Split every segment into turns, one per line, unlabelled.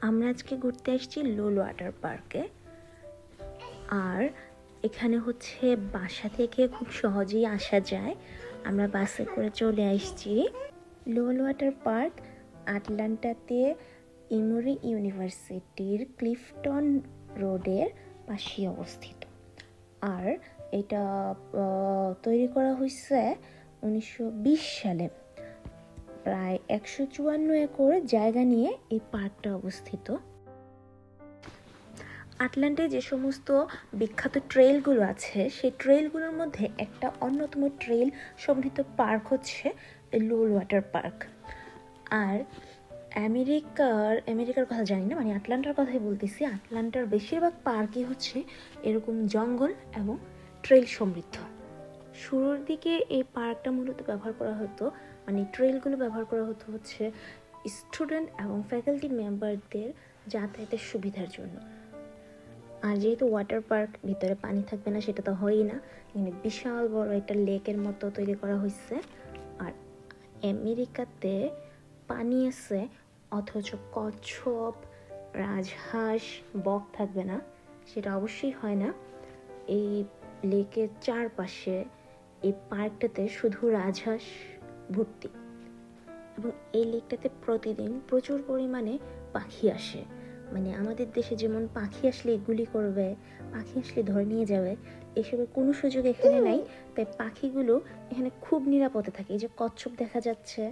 আমরা আজকে ঘুরতে আসছি লোল ওয়াটার পার্কে। আর এখানে হচ্ছে বাসা থেকে খুব সহজেই আসা যায়। আমরা বাসে করে চলে আসছি। লোল ওয়াটার পার্ক আটলান্টাতে ইমোরি ইউনিভার্সিটির ক্লিফটন রোডের পাশে অবস্থিত। আর এটা তৈরি করা হয়েছে 1920 সালে। প্রায় 154 একর জায়গা নিয়ে এই পার্কটা অবস্থিত। আটলান্টায় যে সমস্ত বিখ্যাত ট্রেইলগুলো আছে সেই ট্রেইলগুলোর মধ্যে একটা অন্যতম ট্রেইল সমৃদ্ধ পার্ক হচ্ছে লোল ওয়াটার পার্ক। আর আমেরিকার কথা জানি না, মানে আটলান্টার কথাই বলতেছি। আটলান্টার বেশিরভাগ পার্কই হচ্ছে এরকম জঙ্গল এবং ট্রেইল সমৃদ্ধ। শুরুর দিকে এই পার্কটা মূলত ব্যবহার করা হতো, মানে ট্রেইলগুলো ব্যবহার করা হতো হচ্ছে স্টুডেন্ট এবং ফ্যাকাল্টি মেম্বারদের যাতায়াতের সুবিধার জন্য। আর যেহেতু ওয়াটার পার্ক, ভিতরে পানি থাকবে না সেটা তো হয়ই না, এখানে বিশাল বড় একটা লেকের মতো তৈরি করা হয়েছে। আর আমেরিকাতে পানি আছে অথচ কচ্ছপ, রাজহাঁস, বক থাকবে না, সেটা অবশ্যই হয় না। এই লেকের চারপাশে এই পার্কটাতে শুধু রাজহাঁস ভর্তি। এবং এই লেকটাতে প্রতিদিন প্রচুর পরিমাণে পাখি আসে। মানে আমাদের দেশে যেমন পাখি আসলে গুলি করবে, পাখি আসলে ধরে নিয়ে যাবে, এসবের কোনো সুযোগ এখানে নাই। তাই পাখিগুলো এখানে খুব নিরাপদে থাকে। এই যে কচ্ছপ দেখা যাচ্ছে,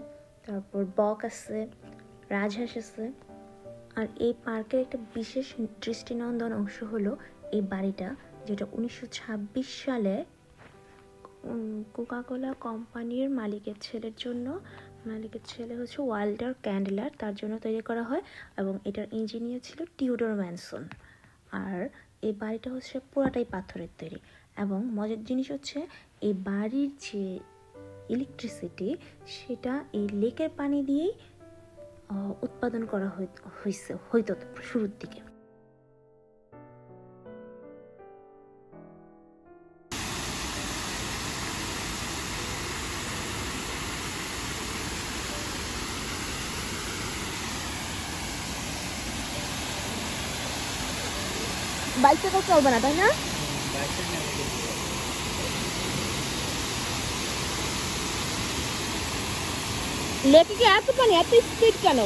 তারপর বক আছে, রাজহাঁস আছে। আর এই পার্কের একটা বিশেষ দৃষ্টিনন্দন অংশ হলো এই বাড়িটা, যেটা 1926 সালে কোকাকোলা কোম্পানির মালিকের ছেলে হচ্ছে ওয়াল্টার ক্যান্ডলার, তার জন্য তৈরি করা হয়। এবং এটার ইঞ্জিনিয়ার ছিল টিউডর ম্যানসন। আর এই বাড়িটা হচ্ছে পুরাটাই পাথরের তৈরি। এবং মজার জিনিস হচ্ছে এই বাড়ির যে ইলেকট্রিসিটি সেটা এই লেকের পানি দিয়েই উৎপাদন করা হইতো শুরুর দিকে। বাইকটা চলবে না, তাই না? লেকে কি এত পানি, এত স্পিড কেন?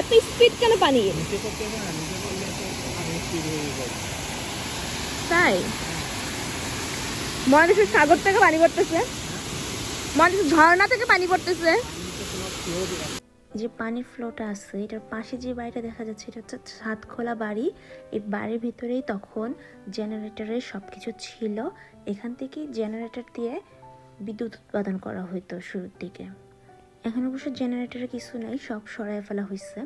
এত স্পিড কেন পানি? তাই মহাদেশের সাগর থেকে পানি পড়তেছে, মহাদেশের ঝর্ণা থেকে পানি পড়তেছে। যে পানির ফ্লোটা আছে এটার পাশে যে বাড়িটা দেখা যাচ্ছে এটা হচ্ছে ছাদ খোলা বাড়ি। এই বাড়ির ভিতরেই তখন জেনারেটরের সবকিছু ছিল। এখান থেকেই জেনারেটর দিয়ে বিদ্যুৎ উৎপাদন করা হতো শুরুর দিকে। এখন অবশ্য জেনারেটরে কিছু নাই, সব সরাই ফেলা হয়েছে।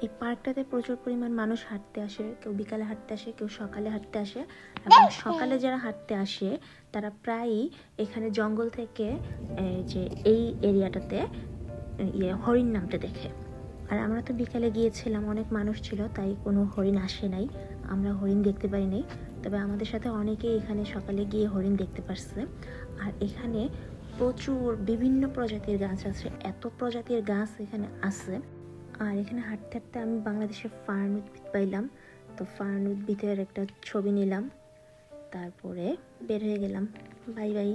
এই পার্কটাতে প্রচুর পরিমাণ মানুষ হাঁটতে আসে, কেউ বিকালে হাঁটতে আসে, কেউ সকালে হাঁটতে আসে। এবং সকালে যারা হাঁটতে আসে তারা প্রায়ই এখানে জঙ্গল থেকে যে এই এরিয়াটাতে হরিণ নামতে দেখে। আর আমরা তো বিকালে গিয়েছিলাম, অনেক মানুষ ছিল, তাই কোনো হরিণ আসে নাই, আমরা হরিণ দেখতে পাই নাই। তবে আমাদের সাথে অনেকেই এখানে সকালে গিয়ে হরিণ দেখতে পারছে। আর এখানে প্রচুর বিভিন্ন প্রজাতির গাছ আছে, এত প্রজাতির গাছ এখানে আছে। আর এখানে হাঁটতে হাঁটতে আমি বাংলাদেশের ফার্ন উদ্ভিদ পাইলাম, তো ফার্ন উদ্ভিদের একটা ছবি নিলাম, তারপরে বের হয়ে গেলাম। Bye bye.